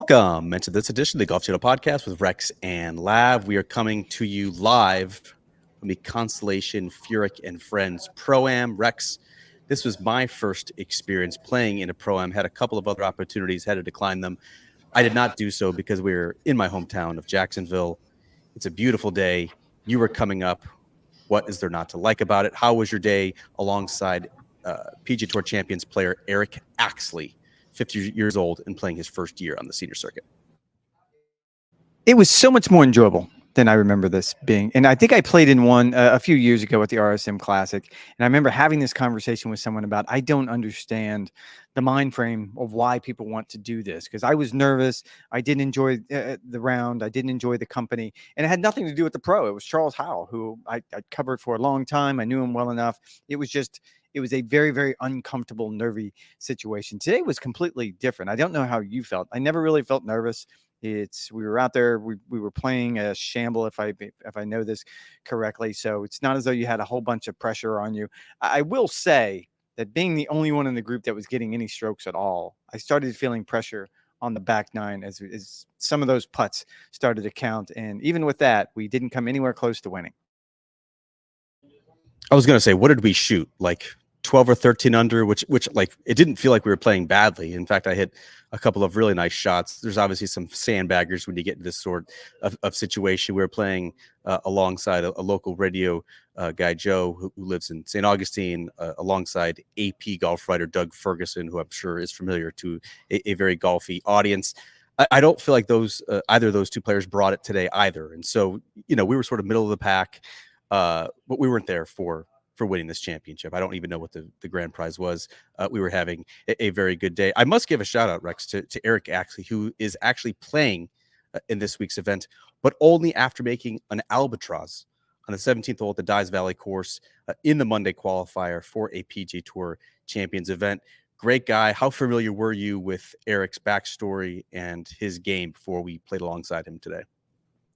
Welcome into this edition of the Golf Channel Podcast with Rex and Lav. We are coming to you live from the Constellation Furyk and Friends Pro-Am. Rex, this was my first experience playing in a Pro-Am. Had a couple of other opportunities, had to decline them. I did not do so because we were in my hometown of Jacksonville. It's a beautiful day. You were coming up. What is there not to like about it? How was your day alongside PGA Tour Champions player Eric Axley, 50 years old and playing his first year on the senior circuit? It was so much more enjoyable than I remember this being. And I think I played in one a few years ago at the RSM Classic. And I remember having this conversation with someone about, I don't understand the mind frame of why people want to do this. Because I was nervous. I didn't enjoy the round. I didn't enjoy the company. And it had nothing to do with the pro. It was Charles Howell, who I covered for a long time. I knew him well enough. It was a very, very uncomfortable, nervy situation. Today was completely different. I don't know how you felt. I never really felt nervous. We were out there. We were playing a shamble, if I know this correctly. So it's not as though you had a whole bunch of pressure on you. I will say that being the only one in the group that was getting any strokes at all, I started feeling pressure on the back nine as some of those putts started to count. And even with that, we didn't come anywhere close to winning. I was going to say, what did we shoot? Like 12 or 13 under, which like it didn't feel like we were playing badly. In fact, I hit a couple of really nice shots. There's obviously some sandbaggers when you get into this sort of situation. We were playing alongside a local radio guy, Joe, who lives in St. Augustine, alongside AP golf writer Doug Ferguson, who I'm sure is familiar to a very golfy audience. I don't feel like either of those two players brought it today either. And so, we were sort of middle of the pack, but we weren't there for winning this championship. I don't even know what the grand prize was. We were having a very good day. I must give a shout out, Rex, to Eric Axley, who is actually playing in this week's event, but only after making an albatross on the 17th hole at the Dyes Valley course in the Monday qualifier for a PGA Tour Champions event. Great guy. How familiar were you with Eric's backstory and his game before we played alongside him today?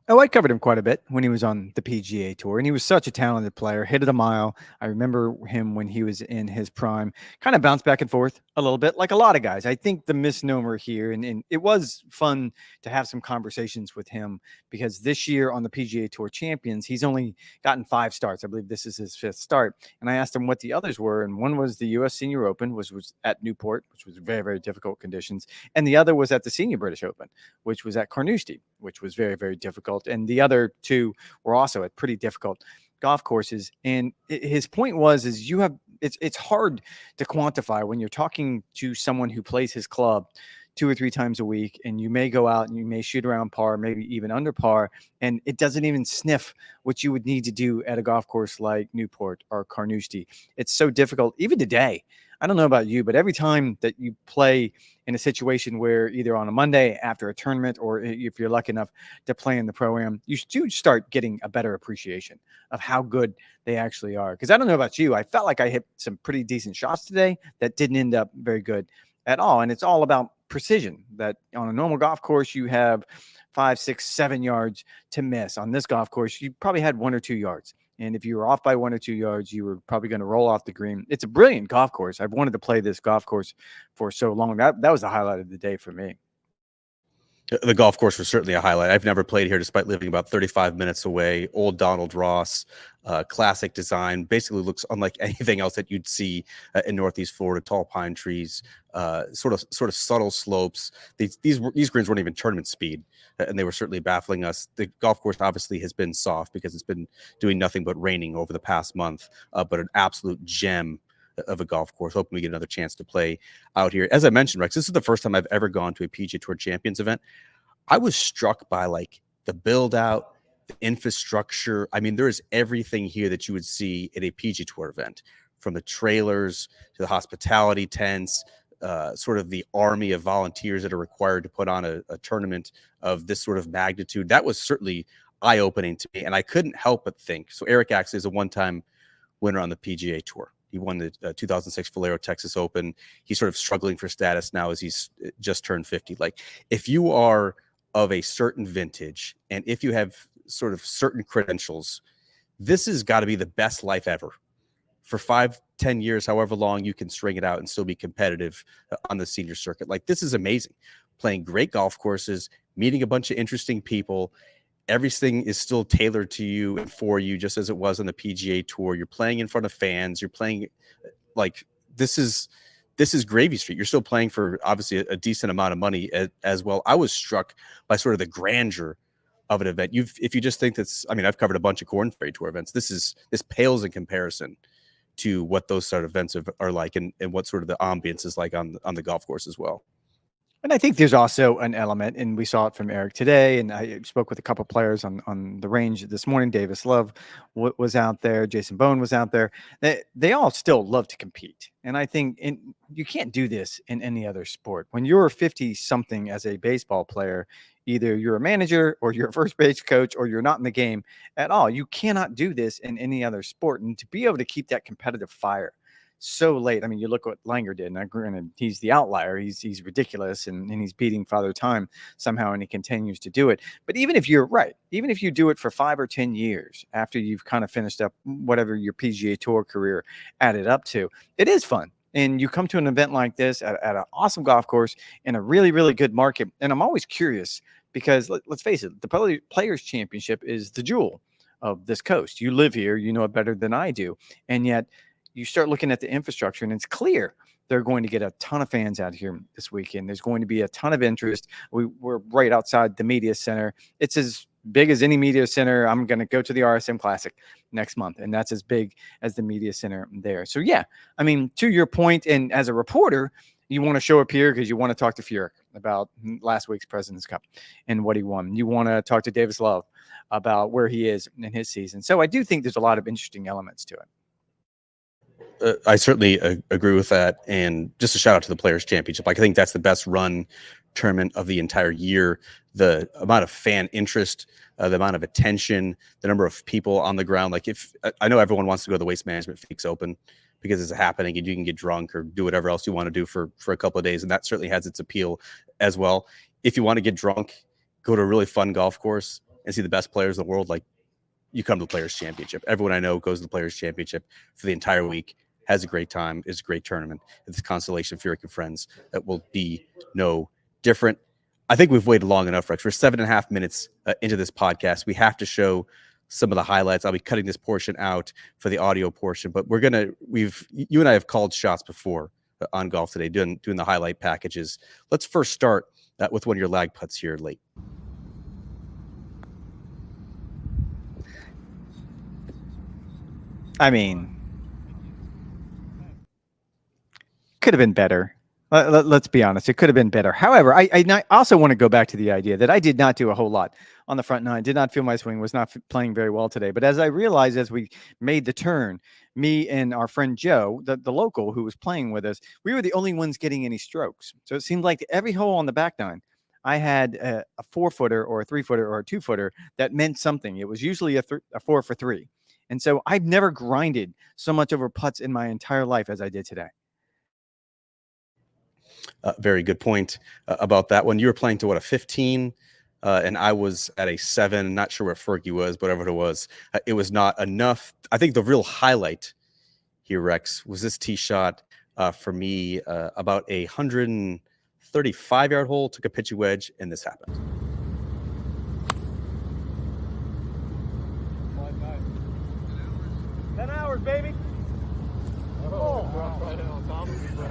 Oh, I covered him quite a bit when he was on the PGA Tour, and he was such a talented player, hit it a mile. I remember him when he was in his prime, kind of bounced back and forth a little bit, like a lot of guys. I think the misnomer here, and it was fun to have some conversations with him, because this year on the PGA Tour Champions, he's only gotten 5 starts. I believe this is his 5th start. And I asked him what the others were, and one was the U.S. Senior Open, which was at Newport, which was very, very difficult conditions. And the other was at the Senior British Open, which was at Carnoustie, which was very, very difficult. And the other 2 were also at pretty difficult golf courses. And his point was, it's hard to quantify when you're talking to someone who plays his club 2 or 3 times a week, and you may go out and you may shoot around par, maybe even under par, and it doesn't even sniff what you would need to do at a golf course like Newport or Carnoustie. It's so difficult. Even today, I don't know about you, but every time that you play in a situation where either on a Monday after a tournament, or if you're lucky enough to play in the Pro-Am, you do start getting a better appreciation of how good they actually are. Because I don't know about you, I felt like I hit some pretty decent shots today that didn't end up very good at all. And it's all about precision. That on a normal golf course, you have 5, 6, 7 yards to miss. On this golf course, you probably had 1 or 2 yards. And if you were off by 1 or 2 yards, you were probably going to roll off the green. It's a brilliant golf course. I've wanted to play this golf course for so long. That was the highlight of the day for me. The golf course was certainly a highlight. I've never played here despite living about 35 minutes away. Old Donald Ross, classic design, basically looks unlike anything else that you'd see in Northeast Florida. Tall pine trees, sort of subtle slopes. These greens weren't even tournament speed, and they were certainly baffling us. The golf course obviously has been soft because it's been doing nothing but raining over the past month, but an absolute gem of a golf course. Hoping we get another chance to play out here. As I mentioned, Rex, this is the first time I've ever gone to a PGA Tour Champions event. I was struck by like the build out, the infrastructure. I mean, there is everything here that you would see at a PGA Tour event, from the trailers to the hospitality tents, sort of the army of volunteers that are required to put on a tournament of this sort of magnitude. That was certainly eye-opening to me, and I couldn't help but think. So Eric Axley is a one-time winner on the PGA Tour. He won the 2006 Valero Texas Open. He's sort of struggling for status now as he's just turned 50. Like, if you are of a certain vintage and if you have sort of certain credentials, this has got to be the best life ever. For 5-10 years, however long you can string it out and still be competitive on the senior circuit. Like, this is amazing. playing great golf courses, meeting a bunch of interesting people. Everything is still tailored to you and for you, just as it was on the PGA Tour. You're playing in front of fans. You're playing like this is gravy street. You're still playing for obviously a decent amount of money as well. I was struck by sort of the grandeur of an event. If you just think that's, I mean, I've covered a bunch of Corn Ferry Tour events. This pales in comparison to what those sort of events are like, and what sort of the ambience is like on the golf course as well. And I think there's also an element, and we saw it from Eric today, and I spoke with a couple players on the range this morning. Davis Love was out there. Jason Bone was out there. They all still love to compete. And I think you can't do this in any other sport. When you're 50-something as a baseball player, either you're a manager or you're a first base coach or you're not in the game at all. You cannot do this in any other sport. And to be able to keep that competitive fire so late. I mean, you look what Langer did. Now, granted, he's the outlier. He's ridiculous, and he's beating Father Time somehow, and he continues to do it. But even if you're right, even if you do it for 5 or 10 years after you've kind of finished up whatever your PGA Tour career added up to, it is fun. And you come to an event like this at an awesome golf course in a really, really good market. And I'm always curious because let's face it, the Players Championship is the jewel of this coast. You live here, you know it better than I do. And yet, you start looking at the infrastructure, and it's clear they're going to get a ton of fans out here this weekend. There's going to be a ton of interest. We're right outside the media center. It's as big as any media center. I'm going to go to the RSM Classic next month, and that's as big as the media center there. So, yeah, I mean, to your point, and as a reporter, you want to show up here because you want to talk to Furyk about last week's President's Cup and what he won. You want to talk to Davis Love about where he is in his season. So I do think there's a lot of interesting elements to it. I certainly agree with that. And just a shout out to the Players Championship. Like, I think that's the best run tournament of the entire year. The amount of fan interest, the amount of attention, the number of people on the ground. Like, if I know everyone wants to go to the Waste Management Phoenix Open because it's happening and you can get drunk or do whatever else you want to do for a couple of days. And that certainly has its appeal as well. If you want to get drunk, go to a really fun golf course and see the best players in the world, like, you come to the Players Championship. Everyone I know goes to the Players Championship for the entire week, has a great time, is a great tournament. It's Constellation Furyk Friends that will be no different. I think we've waited long enough, Rex. We're 7.5 minutes into this podcast. We have to show some of the highlights. I'll be cutting this portion out for the audio portion, but you and I have called shots before on golf today, doing the highlight packages. Let's first start with one of your lag putts here late. I mean, could have been better. Let's be honest. It could have been better. However, I also want to go back to the idea that I did not do a whole lot on the front nine. Did not feel my swing. Was not playing very well today. But as I realized as we made the turn, me and our friend Joe, the local who was playing with us, we were the only ones getting any strokes. So it seemed like every hole on the back nine, I had a 4-footer or a 3-footer or a 2-footer that meant something. It was usually a 4 for 3. And so I've never grinded so much over putts in my entire life as I did today. Very good point about that one. You were playing to a 15, and I was at a 7. Not sure where Fergie was, but whatever it was. It was not enough. I think the real highlight here, Rex, was this tee shot for me about a 135-yard hole. Took a pitchy wedge, and this happened. Baby. Oh, right on top of me, bro.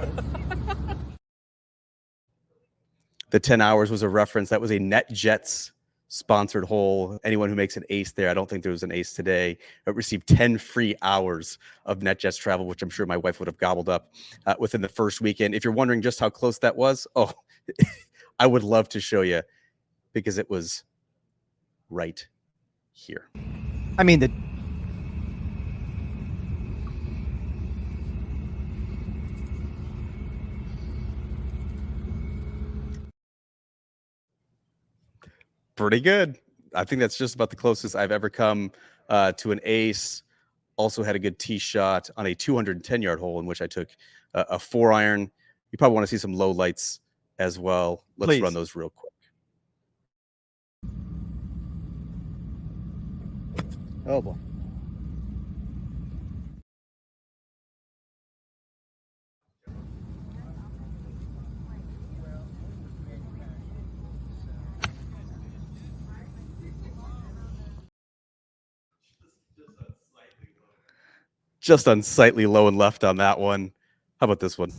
The 10 hours was a reference. That was a NetJets sponsored hole. Anyone who makes an ace there, I don't think there was an ace today, received 10 free hours of NetJets travel, which I'm sure my wife would have gobbled up within the first weekend. If you're wondering just how close that was, I would love to show you, because it was right here. I mean, pretty good. I think that's just about the closest I've ever come to an ace. Also had a good tee shot on a 210-yard hole in which I took a 4-iron. You probably want to see some low lights as well. Let's run those real quick. oh boy. Just unsightly low and left on that one. How about this one?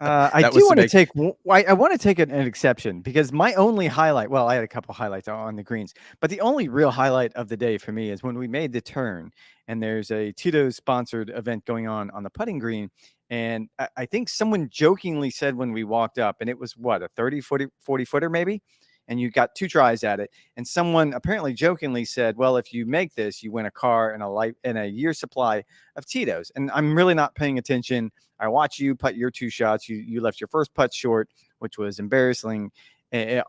I That do was to want to make- take. I want to take an exception because my only highlight. Well, I had a couple highlights on the greens, but the only real highlight of the day for me is when we made the turn and there's a Tito's sponsored event going on the putting green. And I think someone jokingly said when we walked up, and it was what, a 30, 40 footer maybe? And you got 2 tries at it. And someone apparently jokingly said, well, if you make this, you win a car and a year's supply of Tito's. And I'm really not paying attention. I watch you putt your 2 shots. You left your first putt short, which was embarrassing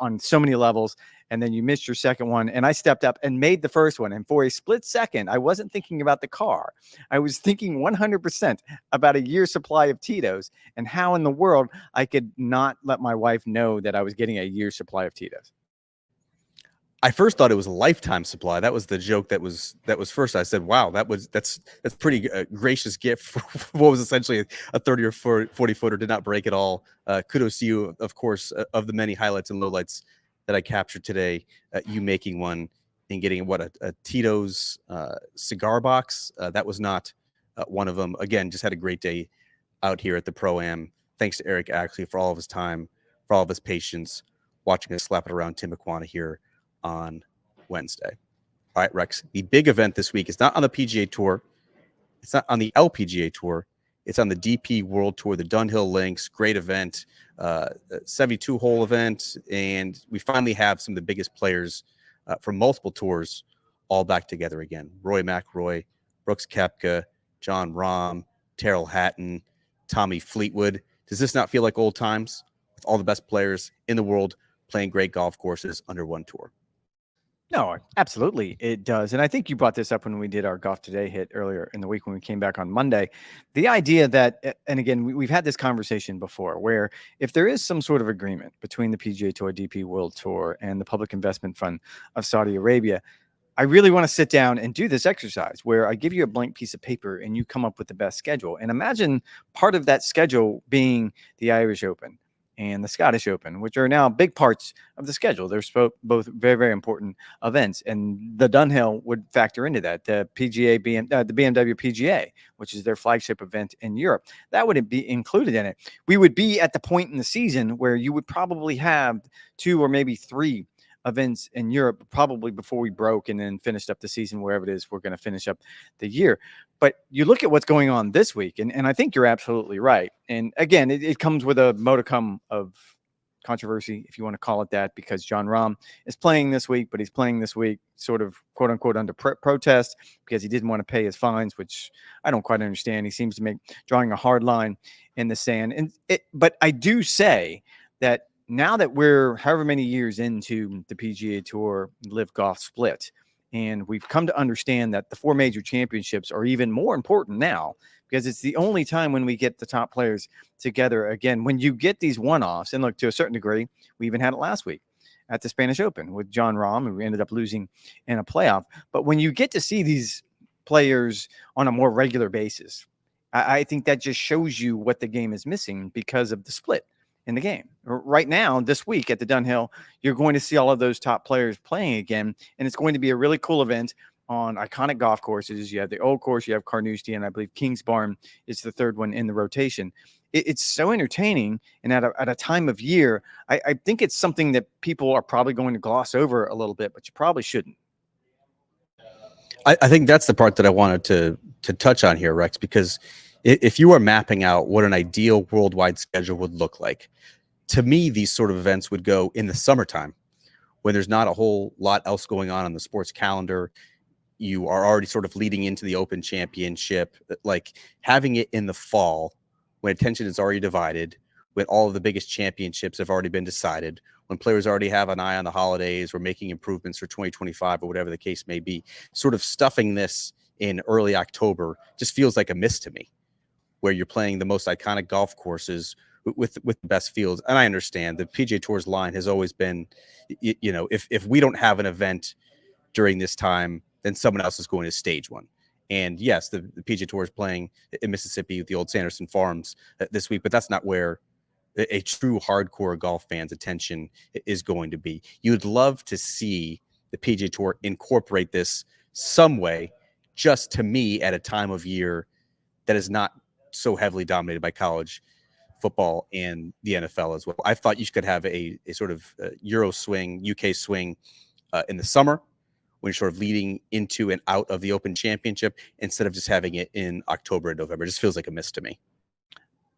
on so many levels. And then you missed your second one. And I stepped up and made the first one. And for a split second, I wasn't thinking about the car. I was thinking 100% about a year's supply of Tito's and how in the world I could not let my wife know that I was getting a year's supply of Tito's. I first thought it was a lifetime supply. That was the joke that was first. I said, "Wow, that's pretty gracious gift for what was essentially a 30 or 40 footer. Did not break at all. Kudos to you, of course, of the many highlights and lowlights that I captured today. You making one and getting a Tito's cigar box. That was not one of them. Again, just had a great day out here at the Pro-Am. Thanks to Eric Axley for all of his time, for all of his patience, watching us slap it around Timuquana here on Wednesday. All right, Rex, the big event this week is not on the PGA Tour. It's not on the LPGA Tour. It's on the DP World Tour, the Dunhill Links. Great event, 72-hole event. And we finally have some of the biggest players from multiple tours all back together again. Roy McIlroy, Brooks Koepka, Jon Rahm, Terrell Hatton, Tommy Fleetwood. Does this not feel like old times with all the best players in the world playing great golf courses under one tour? No, absolutely it does. And I think you brought this up when we did our Golf Today hit earlier in the week when we came back on Monday. The idea that, and again, we've had this conversation before, where if there is some sort of agreement between the PGA Tour, DP World Tour, and the Public Investment Fund of Saudi Arabia, I really want to sit down and do this exercise where I give you a blank piece of paper and you come up with the best schedule. And imagine part of that schedule being the Irish Open and the Scottish Open, which are now big parts of the schedule. They're both very, very important events. And the Dunhill would factor into that. The the BMW PGA, which is their flagship event in Europe, that would be included in it. We would be at the point in the season where you would probably have 2 or maybe 3 events in Europe, probably before we broke and then finished up the season, wherever it is we're going to finish up the year. But you look at what's going on this week, and I think you're absolutely right. And again, it comes with a modicum of controversy, if you want to call it that, because Jon Rahm is playing this week, but he's playing this week sort of quote unquote under protest because he didn't want to pay his fines, which I don't quite understand. He seems to drawing a hard line in the sand. But I do say that now that we're however many years into the PGA Tour Live Golf split, and we've come to understand that the 4 major championships are even more important now because it's the only time when we get the top players together again. When you get these one-offs, and look, to a certain degree, we even had it last week at the Spanish Open with Jon Rahm, and we ended up losing in a playoff. But when you get to see these players on a more regular basis, I think that just shows you what the game is missing because of the split in the game. Right now, this week at the Dunhill, you're going to see all of those top players playing again, and it's going to be a really cool event on iconic golf courses. You have the Old Course, you have Carnoustie, and I believe Kingsbarn is the third one in the rotation. It's so entertaining, and at a time of year, I think it's something that people are probably going to gloss over a little bit, but you probably shouldn't. I think that's the part that I wanted to touch on here, Rex, because if you are mapping out what an ideal worldwide schedule would look like, to me, these sort of events would go in the summertime when there's not a whole lot else going on the sports calendar. You are already sort of leading into the Open Championship. Like having it in the fall when attention is already divided, when all of the biggest championships have already been decided, when players already have an eye on the holidays, we're making improvements for 2025 or whatever the case may be. Sort of stuffing this in early October just feels like a miss to me, where you're playing the most iconic golf courses with the best fields. And I understand the PGA Tour's line has always been, if we don't have an event during this time, then someone else is going to stage one. And yes, the PGA Tour is playing in Mississippi with the old Sanderson Farms this week, but that's not where a true hardcore golf fan's attention is going to be. You'd love to see the PGA Tour incorporate this some way, just to me, at a time of year that is not so heavily dominated by college football and the NFL as well. I thought you could have a sort of Euro swing, UK swing in the summer, when you're sort of leading into and out of the Open Championship, instead of just having it in October and November. It just feels like a miss to me.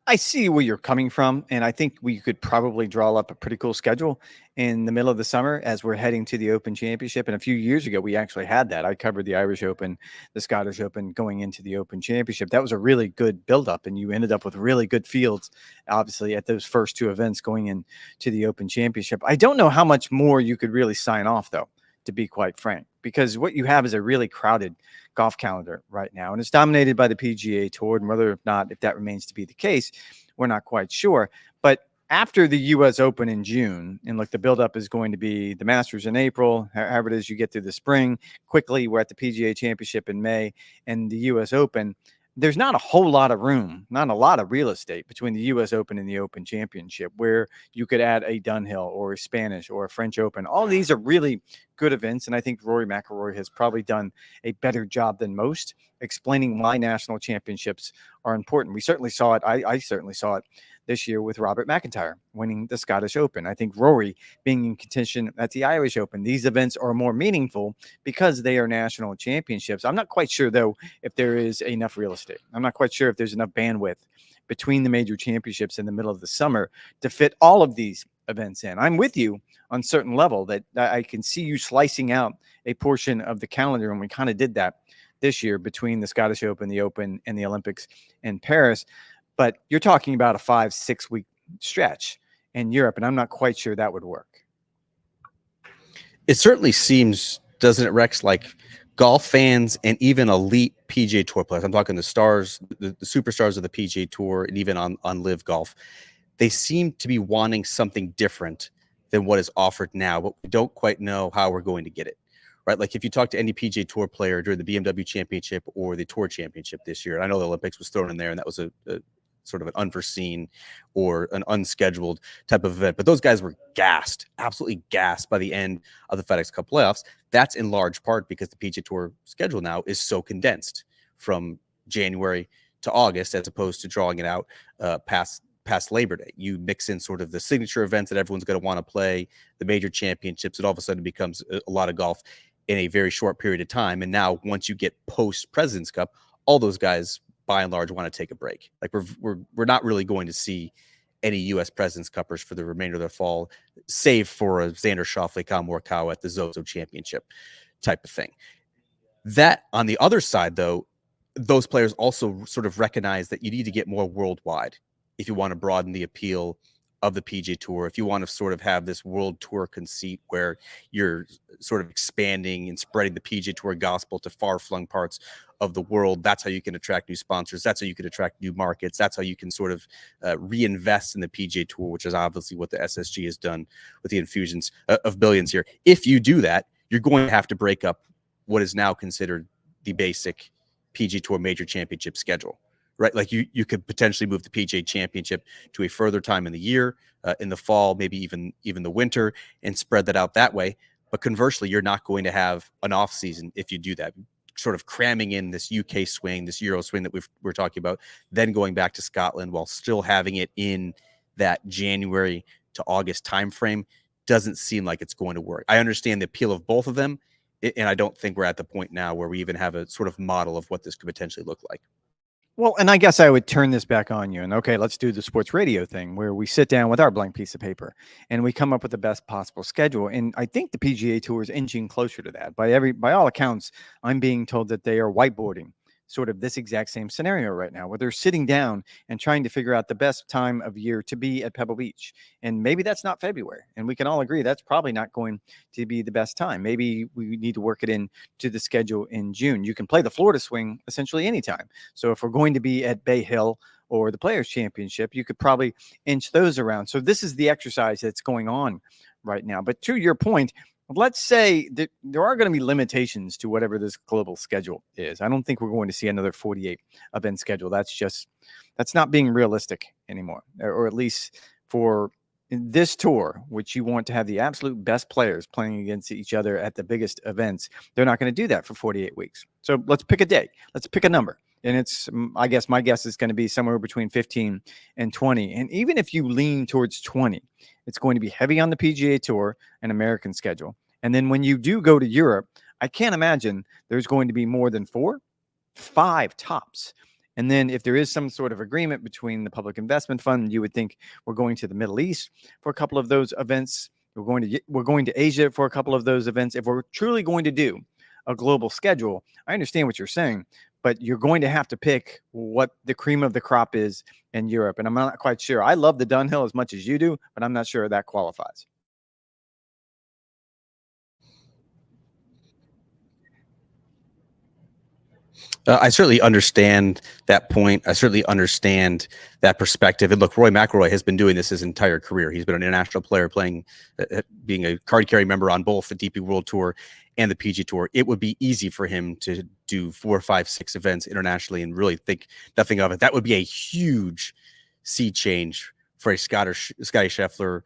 I see where you're coming from, and I think we could probably draw up a pretty cool schedule in the middle of the summer as we're heading to the Open Championship. And a few years ago, we actually had that. I covered the Irish Open, the Scottish Open going into the Open Championship. That was a really good buildup, and you ended up with really good fields, obviously, at those first two events going into the Open Championship. I don't know how much more you could really sign off, though, to be quite frank, because what you have is a really crowded golf calendar right now, and it's dominated by the PGA Tour. And whether or not, if that remains to be the case, we're not quite sure. But after the U.S. Open in June, and look, the buildup is going to be the Masters in April, however it is you get through the spring. Quickly, we're at the PGA Championship in May and the U.S. Open. There's not a whole lot of room, not a lot of real estate between the U.S. Open and the Open Championship, where you could add a Dunhill or a Spanish or a French Open. All these are really good events, and I think Rory McIlroy has probably done a better job than most explaining why national championships are important. We certainly saw it. I certainly saw it this year with Robert McIntyre winning the Scottish Open. I think Rory being in contention at the Irish Open. These events are more meaningful because they are national championships. I'm not quite sure, though, if there is enough real estate. I'm not quite sure if there's enough bandwidth between the major championships in the middle of the summer to fit all of these events in. I'm with you on certain level that I can see you slicing out a portion of the calendar, and we kind of did that this year between the Scottish Open, the Open, and the Olympics in Paris. But you're talking about a 5-6 week stretch in Europe, and I'm not quite sure that would work. It certainly seems, doesn't it, Rex, like golf fans and even elite PGA Tour players, I'm talking the stars, the superstars of the PGA Tour, and even on Live Golf, they seem to be wanting something different than what is offered now, but we don't quite know how we're going to get it, right? Like if you talk to any PGA Tour player during the BMW Championship or the Tour Championship this year, and I know the Olympics was thrown in there, and that was a sort of an unforeseen or an unscheduled type of event, but those guys were gassed, absolutely gassed by the end of the FedEx Cup playoffs. That's in large part because the PGA Tour schedule now is so condensed from January to August, as opposed to drawing it out past Labor Day. You mix in sort of the signature events that everyone's going to want to play, the major championships, it all of a sudden becomes a lot of golf in a very short period of time. And now once you get post President's Cup, all those guys by and large want to take a break. Like we're not really going to see any U.S. President's Cuppers for the remainder of the fall, save for a Xander Schauffele, Kyle Morikawa at the Zozo Championship type of thing. That on the other side, though, those players also sort of recognize that you need to get more worldwide if you want to broaden the appeal of the PGA Tour, if you want to sort of have this world tour conceit where you're sort of expanding and spreading the PGA Tour gospel to far-flung parts of the world. That's how you can attract new sponsors. That's how you can attract new markets. That's how you can sort of reinvest in the PGA Tour, which is obviously what the SSG has done with the infusions of billions here. If you do that, you're going to have to break up what is now considered the basic PGA Tour major championship schedule. Right, like you could potentially move the PGA Championship to a further time in the year, in the fall, maybe even the winter, and spread that out that way. But conversely, you're not going to have an off season if you do that. Sort of cramming in this UK swing, this Euro swing that we're talking about, then going back to Scotland while still having it in that January to August timeframe doesn't seem like it's going to work. I understand the appeal of both of them, and I don't think we're at the point now where we even have a sort of model of what this could potentially look like. Well, and I guess I would turn this back on you, and okay, let's do the sports radio thing where we sit down with our blank piece of paper and we come up with the best possible schedule. And I think the PGA Tour is inching closer to that. By all accounts, I'm being told that they are whiteboarding sort of this exact same scenario right now, where they're sitting down and trying to figure out the best time of year to be at Pebble Beach. And maybe that's not February. And we can all agree that's probably not going to be the best time. Maybe we need to work it in to the schedule in June. You can play the Florida swing essentially anytime. So if we're going to be at Bay Hill or the Players Championship, you could probably inch those around. So this is the exercise that's going on right now. But to your point, let's say that there are going to be limitations to whatever this global schedule is. I don't think we're going to see another 48 event schedule. That's not being realistic anymore, or at least for this tour, which you want to have the absolute best players playing against each other at the biggest events, they're not going to do that for 48 weeks. So let's pick a date. Let's pick a number. And it's, I guess my guess is going to be somewhere between 15 and 20. And even if you lean towards 20, it's going to be heavy on the PGA Tour and American schedule. And then when you do go to Europe, I can't imagine there's going to be more than 4, 5 tops. And then if there is some sort of agreement between the Public Investment Fund, you would think we're going to the Middle East for a couple of those events. We're going to Asia for a couple of those events. If we're truly going to do a global schedule, I understand what you're saying, but you're going to have to pick what the cream of the crop is in Europe. And I'm not quite sure. I love the Dunhill as much as you do, but I'm not sure that qualifies. I certainly understand that point. I certainly understand that perspective. And look, Rory McIlroy has been doing this his entire career. He's been an international player playing, being a card-carrying member on both the DP World Tour and the PGA Tour. It would be easy for him to do 4, 5, 6 events internationally and really think nothing of it. That would be a huge sea change for a Scotty Scheffler,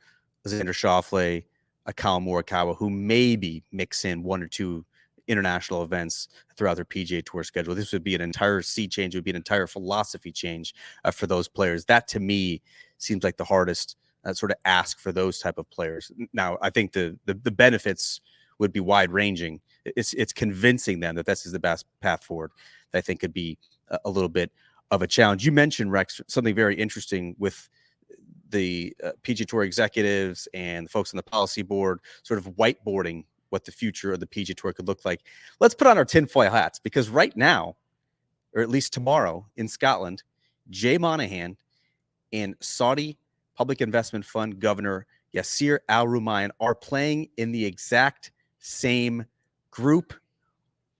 Xander Schauffele, a Kyle Morikawa, who maybe mix in 1 or 2 international events throughout their PGA Tour schedule. This would be an entire sea change. It would be an entire philosophy change for those players. That to me seems like the hardest sort of ask for those type of players. Now, I think the benefits would be wide ranging. It's convincing them that this is the best path forward. That I think could be a little bit of a challenge. You mentioned, Rex, something very interesting with the PGA Tour executives and the folks on the policy board sort of whiteboarding what the future of the PGA Tour could look like. Let's put on our tinfoil hats, because right now, or at least tomorrow in Scotland, Jay Monahan and Saudi Public Investment Fund Governor Yasir Al-Rumayyan are playing in the exact same group.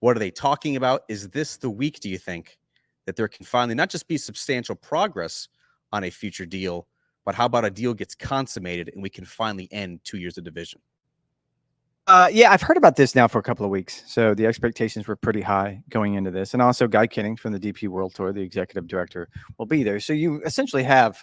What are they talking about? Is this the week, do you think, that there can finally not just be substantial progress on a future deal, but how about a deal gets consummated and we can finally end 2 years of division? Yeah, I've heard about this now for a couple of weeks. So the expectations were pretty high going into this. And also Guy Kinney from the DP World Tour, the executive director, will be there. So you essentially have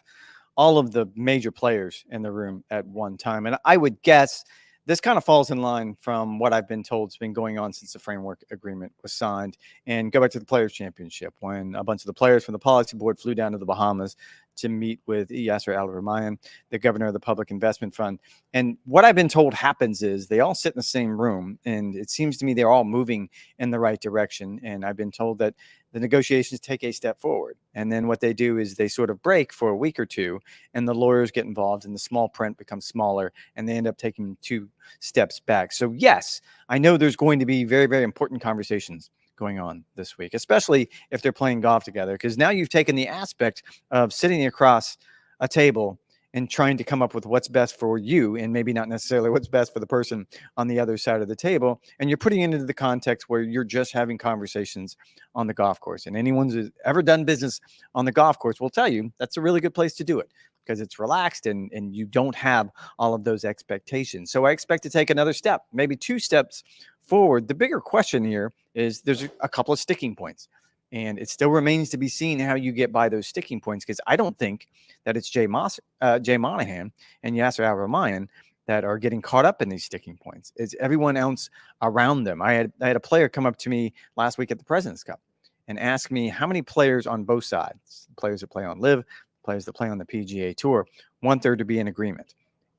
all of the major players in the room at one time. And I would guess this kind of falls in line from what I've been told has been going on since the framework agreement was signed. And go back to the Players' Championship, when a bunch of the players from the policy board flew down to the Bahamas to meet with Yasir Al-Rumayyan, the governor of the Public Investment Fund. And what I've been told happens is they all sit in the same room, and it seems to me they're all moving in the right direction. And I've been told that the negotiations take a step forward. And then what they do is they sort of break for a week or two, and the lawyers get involved, and the small print becomes smaller, and they end up taking 2 steps back. So yes, I know there's going to be very, very important conversations going on this week, especially if they're playing golf together, because now you've taken the aspect of sitting across a table and trying to come up with what's best for you, and maybe not necessarily what's best for the person on the other side of the table. And you're putting it into the context where you're just having conversations on the golf course. And anyone who's ever done business on the golf course will tell you that's a really good place to do it, because it's relaxed and you don't have all of those expectations. So I expect to take another step, maybe 2 steps forward. The bigger question here is there's a couple of sticking points, and it still remains to be seen how you get by those sticking points, because I don't think that it's Jay Monahan and Yasir Al-Rumayyan that are getting caught up in these sticking points. It's everyone else around them. I had a player come up to me last week at the President's Cup and ask me how many players on both sides, players that play on LIV, players that play on the PGA Tour, want there to be an agreement.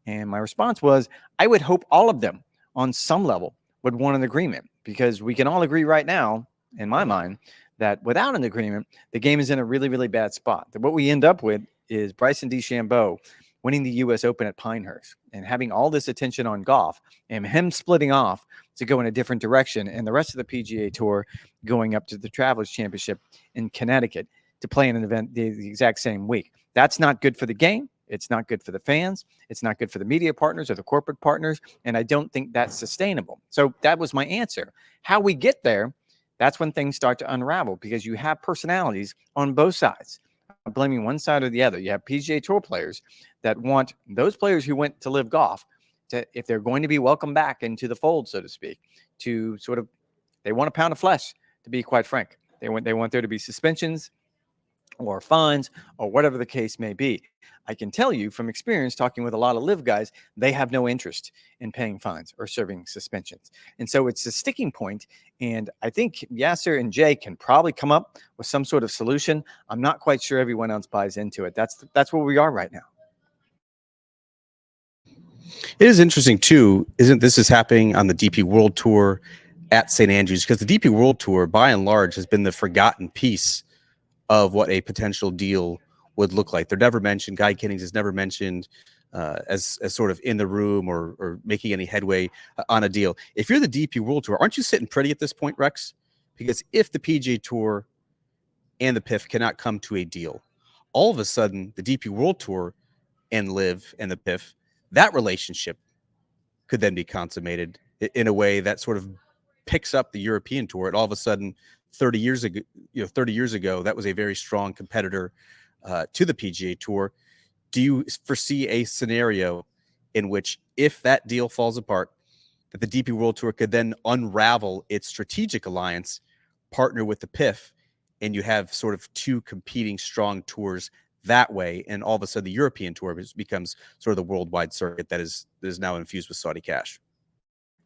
And my response was, I would hope all of them on some level would want an agreement, because we can all agree right now, in my mind, that without an agreement, the game is in a really, really bad spot. That what we end up with is Bryson DeChambeau winning the U.S. Open at Pinehurst and having all this attention on golf, and him splitting off to go in a different direction, and the rest of the PGA Tour going up to the Travelers Championship in Connecticut to play in an event the exact same week. That's not good for the game. It's not good for the fans. It's not good for the media partners or the corporate partners. And I don't think that's sustainable. So that was my answer. How we get there, that's when things start to unravel, because you have personalities on both sides. I'm blaming one side or the other. You have PGA Tour players that want those players who went to LIV Golf to, if they're going to be welcomed back into the fold, so to speak, to sort of, they want a pound of flesh, to be quite frank. They want there to be suspensions. or fines or whatever the case may be. I can tell you from experience talking with a lot of live guys, they have no interest in paying fines or serving suspensions. And so it's a sticking point. And I think Yasir and Jay can probably come up with some sort of solution. I'm not quite sure everyone else buys into it. That's where we are right now. It is interesting too, isn't this is happening on the DP World Tour at St. Andrews, because the DP World Tour by and large has been the forgotten piece of what a potential deal would look like. They're never mentioned. Guy Kinnings is never mentioned as sort of in the room or making any headway on a deal. If you're the DP World Tour, aren't you sitting pretty at this point, Rex? Because if the PGA Tour and the PIF cannot come to a deal, all of a sudden the DP World Tour and Live and the PIF, that relationship could then be consummated in a way that sort of picks up the European Tour. And all of a sudden, 30 years ago, that was a very strong competitor to the PGA Tour. Do you foresee a scenario in which, if that deal falls apart, that the DP World Tour could then unravel its strategic alliance, partner with the PIF, and you have sort of two competing strong tours that way, and all of a sudden the European Tour becomes sort of the worldwide circuit that is now infused with Saudi cash?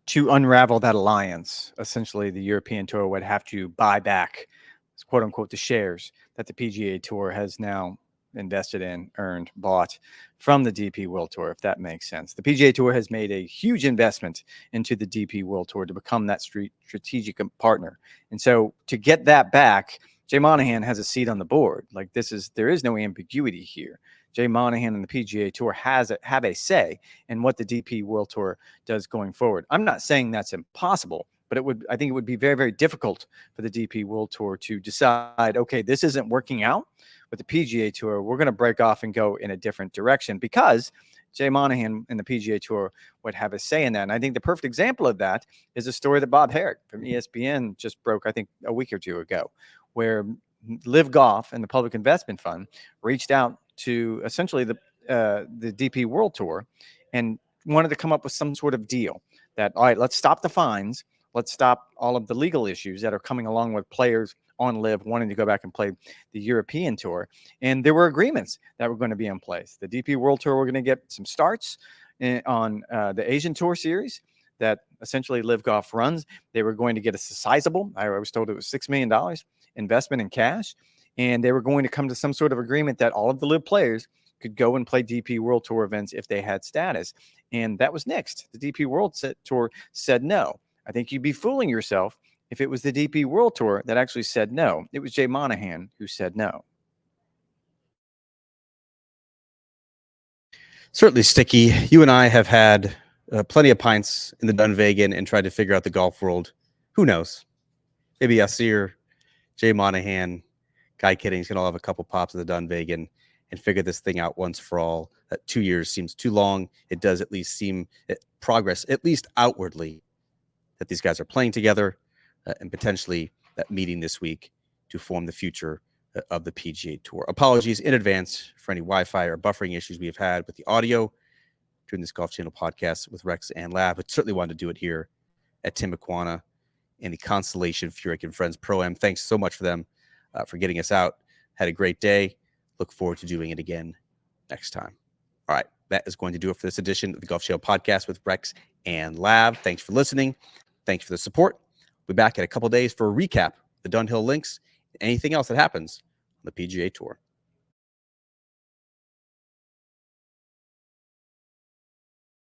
To unravel that alliance, essentially the European Tour would have to buy back, quote unquote, the shares that the PGA Tour has now invested in, earned, bought from the DP World Tour, if that makes sense. The PGA Tour has made a huge investment into the DP World Tour to become that strategic partner. And so to get that back, Jay Monahan has a seat on the board. Like there is no ambiguity here. Jay Monahan and the PGA Tour have a say in what the DP World Tour does going forward. I'm not saying that's impossible, but I think it would be very, very difficult for the DP World Tour to decide, okay, this isn't working out with the PGA Tour. We're going to break off and go in a different direction, because Jay Monahan and the PGA Tour would have a say in that. And I think the perfect example of that is a story that Bob Herrick from ESPN just broke, I think, a week or two ago, where Live Golf and the Public Investment Fund reached out to essentially the DP World Tour and wanted to come up with some sort of deal that, all right, let's stop the fines. Let's stop all of the legal issues that are coming along with players on Live wanting to go back and play the European Tour. And there were agreements that were going to be in place. The DP World Tour were going to get some starts on the Asian Tour Series that essentially Live Golf runs. They were going to get a sizable, I was told it was $6 million investment in cash. And they were going to come to some sort of agreement that all of the Live players could go and play DP World Tour events if they had status. And that was nixed. The DP World Tour said no. I think you'd be fooling yourself if it was the DP World Tour that actually said no. It was Jay Monahan who said no. Certainly sticky. You and I have had plenty of pints in the Dunvegan and tried to figure out the golf world. Who knows? Maybe Yasir, Jay Monahan, Guy Kiddings can all have a couple pops of the Dunvegan and figure this thing out once for all. 2 years seems too long. It does at least seem progress, at least outwardly, that these guys are playing together and potentially that meeting this week to form the future of the PGA Tour. Apologies in advance for any Wi-Fi or buffering issues we have had with the audio during this Golf Channel podcast with Rex and Lab, but certainly wanted to do it here at Timuquana and the Constellation Furyk Friends Pro-Am. Thanks so much for them for getting us out. Had a great day. Look forward to doing it again next time. All right, that is going to do it for this edition of the Golf Channel podcast with Rex and Lab. Thanks for listening. Thanks for the support. We'll be back in a couple days for a recap of the Dunhill Links and anything else that happens on the PGA Tour.